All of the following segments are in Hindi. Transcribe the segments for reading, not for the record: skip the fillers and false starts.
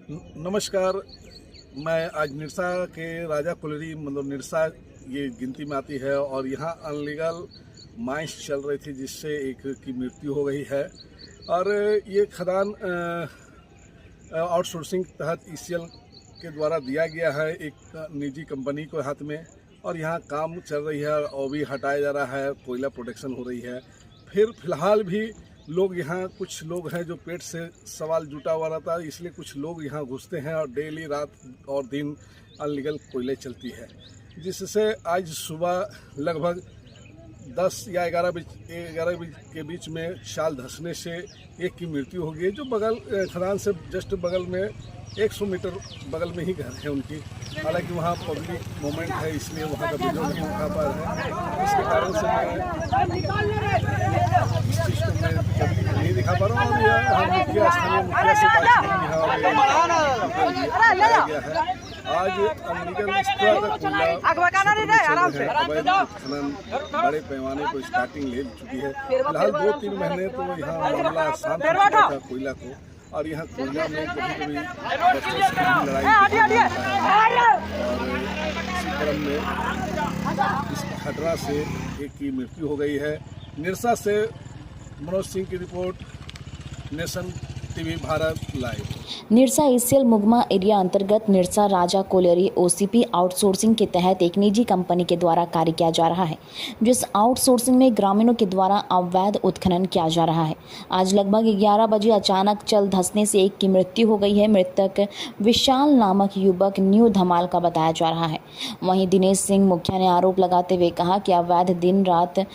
नमस्कार। मैं आज निरसा के राजा कोलरी मतलब निरसा ये गिनती में आती है और यहाँ अनलीगल माइंस चल रही थी जिससे एक की मृत्यु हो गई है। और ये खदान आउटसोर्सिंग तहत ईसीएल के द्वारा दिया गया है एक निजी कंपनी को हाथ में, और यहाँ काम चल रही है और भी हटाया जा रहा है, कोयला प्रोटेक्शन हो रही है। फिर फिलहाल भी लोग यहाँ कुछ लोग हैं जो पेट से सवाल जुटा हुआ रहता है, इसलिए कुछ लोग यहाँ घुसते हैं और डेली रात और दिन अनलीगल कोयले चलती है, जिससे आज सुबह लगभग 10 या 11 के बीच में शाल धंसने से एक की मृत्यु हो गई, जो बगल खदान से जस्ट बगल में 100 मीटर बगल में ही घर है उनकी। हालांकि वहाँ पब्लिक मोमेंट है इसलिए वहाँ का वीडियो नहीं उठा पा रहे हैं, इसके कारण से इस चीज़ को मैं कभी नहीं दिखा पा रहा हूँ। और हम मुखिया स्थानीय मुखिया से बात गया है। आज अनलीगल इस तरह का खनन बड़े पैमाने को स्टार्टिंग ले चुकी है। फिलहाल 2-3 महीने तो यहाँ मामला शांत हो चुका था कोयला को, और यहाँ कोयला में कभी बच्चों से लड़ाई और इसी क्रम में इस घटना से एक की मृत्यु हो गई है। निरसा से मनोज सिंह की report, nation TV Bharat live. Nirsa ECL Mugma area अंतर्गत निरसा राजा कोलरी ओसीपी आउटसोर्सिंग के तहत एक निजी कंपनी के द्वारा कार्य किया जा रहा है, जिस आउटसोर्सिंग में ग्रामीणों के द्वारा अवैध उत्खनन किया जा रहा है। आज लगभग 11 बजे अचानक चल धंसने से एक की मृत्यु हो गई है। मृतक विशाल नामक युवक न्यू धमाल का बताया जा रहा है। वहीं दिनेश सिंह मुखिया ने आरोप लगाते हुए कहा कि अवैध दिन रात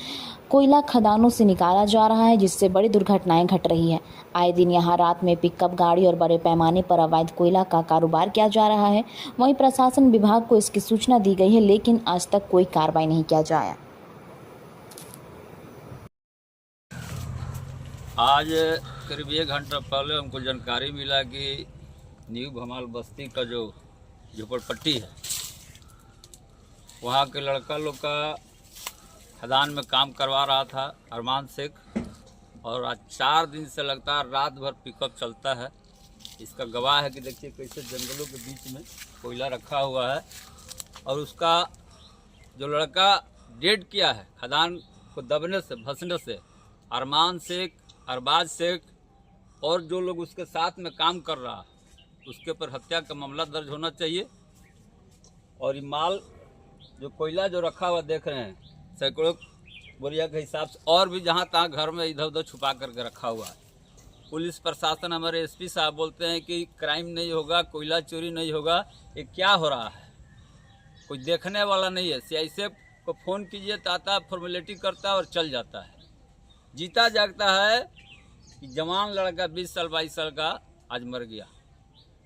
कोयला खदानों से निकाला जा रहा है, जिससे बड़ी दुर्घटनाएं घट रही है। आए दिन यहां रात में पिकअप गाड़ी और बड़े पैमाने पर अवैध कोयला का कारोबार किया जा रहा है। वहीं प्रशासन विभाग को इसकी सूचना दी गई है, लेकिन आज तक कोई कार्रवाई नहीं किया जाया। आज करीब 1 घंटा पहले हमको जानकारी मिला कि न्यू भमाल बस्ती का जो झोपड़पट्टी है, वहाँ के लड़का लोग का खदान में काम करवा रहा था अरमान शेख, और आज 4 दिन से लगातार रात भर पिकअप चलता है। इसका गवाह है कि देखिए कैसे जंगलों के बीच में कोयला रखा हुआ है, और उसका जो लड़का डेड किया है खदान को दबने से धंसने से, अरमान शेख, अरबाज शेख और जो लोग उसके साथ में काम कर रहा है, उसके ऊपर हत्या का मामला दर्ज होना चाहिए। और ये माल जो कोयला जो रखा हुआ देख रहे हैं सैकड़ों बोरिया के हिसाब से, और भी जहाँ तहाँ घर में इधर उधर छुपा करके रखा हुआ है। पुलिस प्रशासन, हमारे एसपी साहब बोलते हैं कि क्राइम नहीं होगा, कोयला चोरी नहीं होगा। ये क्या हो रहा है, कोई देखने वाला नहीं है। सीआईसी को फ़ोन कीजिए तो आता है, फॉर्मेलिटी करता है और चल जाता है। जीता जागता है कि जवान लड़का 20 साल 22 साल का आज मर गया।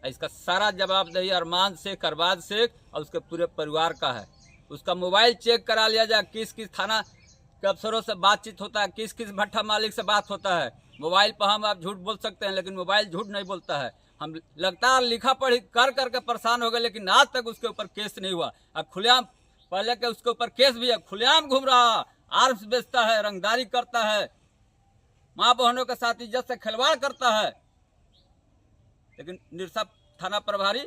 इसका सारा जवाबदेही अरमान शेख, अरबाज शेख और उसके पूरे परिवार का है। उसका मोबाइल चेक करा लिया जाए, किस किस थाना के अफसरों से बातचीत होता है, किस किस भट्ठा मालिक से बात होता है। मोबाइल पर हम आप झूठ बोल सकते हैं, लेकिन मोबाइल झूठ नहीं बोलता है। हम लगातार लिखा पढ़ी कर करके परेशान हो गए, लेकिन आज तक उसके ऊपर केस नहीं हुआ। अब खुलेआम पहले के उसके ऊपर केस भी है, खुलेआम घूम रहा, आर्म्स बेचता है, रंगदारी करता है, माँ बहनों के साथ इज्जत से खिलवाड़ करता है। लेकिन निरसा थाना प्रभारी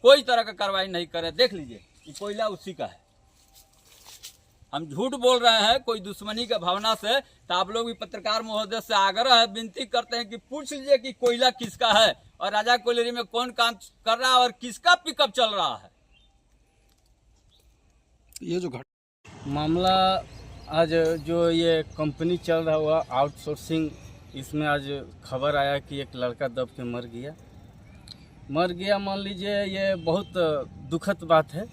कोई तरह का कार्रवाई नहीं करे। देख लीजिए, ये कोयला उसी का है। हम झूठ बोल रहे हैं कोई दुश्मनी के भावना से, तो आप लोग भी पत्रकार महोदय से आग्रह है, विनती करते हैं कि पूछ लीजिए कि कोयला किसका है और राजा कोयलरी में कौन काम कर रहा है और किसका पिकअप चल रहा है। ये जो मामला आज जो ये कंपनी चल रहा हुआ आउटसोर्सिंग, इसमें आज खबर आया कि एक लड़का दब के मर गया। मान लीजिए ये बहुत दुखद बात है,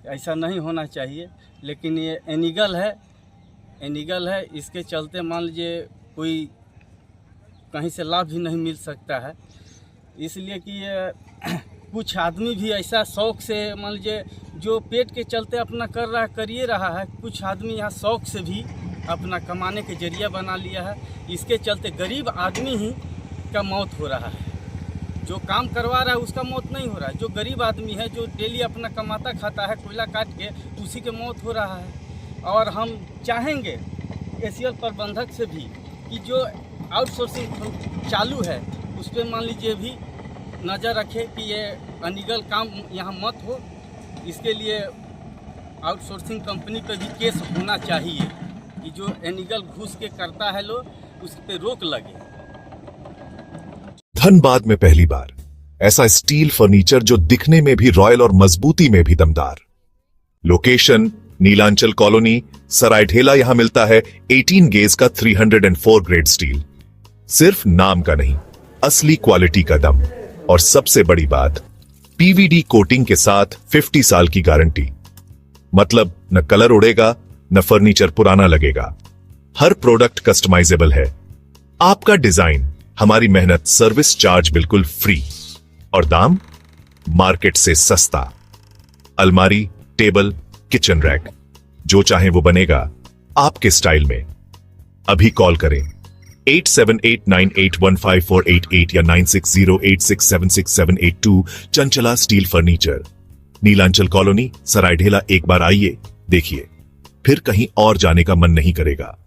ऐसा नहीं होना चाहिए, लेकिन ये इलीगल है। इसके चलते मान लीजिए कोई कहीं से लाभ भी नहीं मिल सकता है। इसलिए कि ये कुछ आदमी भी ऐसा शौक से, मान लीजिए जो पेट के चलते अपना करिए रहा है, कुछ आदमी यहाँ शौक से भी अपना कमाने के जरिया बना लिया है। इसके चलते गरीब आदमी ही का मौत हो रहा है। जो काम करवा रहा है उसका मौत नहीं हो रहा है, जो गरीब आदमी है जो डेली अपना कमाता खाता है कोयला काट के, उसी के मौत हो रहा है। और हम चाहेंगे एसीएल प्रबंधक से भी कि जो आउटसोर्सिंग चालू है उस पर मान लीजिए भी नज़र रखे कि ये अनलीगल काम यहाँ मत हो। इसके लिए आउटसोर्सिंग कंपनी पे भी केस होना चाहिए कि जो अनलीगल घुस के करता है लोग उस पे रोक लगे। धनबाद में पहली बार ऐसा स्टील फर्नीचर जो दिखने में भी रॉयल और मजबूती में भी दमदार। Location Nilanchal colony, Saraidhela. यहां मिलता है 18 गेज का 304 ग्रेड स्टील। सिर्फ नाम का नहीं, असली क्वालिटी का दम। और सबसे बड़ी बात, पीवीडी कोटिंग के साथ 50 साल की गारंटी। मतलब न कलर उड़ेगा, न फर्नीचर पुराना लगेगा। हर प्रोडक्ट कस्टमाइजेबल है। आपका डिजाइन, हमारी मेहनत, सर्विस चार्ज बिल्कुल फ्री। और दाम मार्केट से सस्ता। अलमारी, टेबल, किचन रैक, जो चाहे वो बनेगा आपके स्टाइल में। अभी कॉल करें 8789815488 या 9608676782। Chanchala steel furniture, Nilanchal colony, Saraidhela. एक बार आइए, देखिए, फिर कहीं और जाने का मन नहीं करेगा।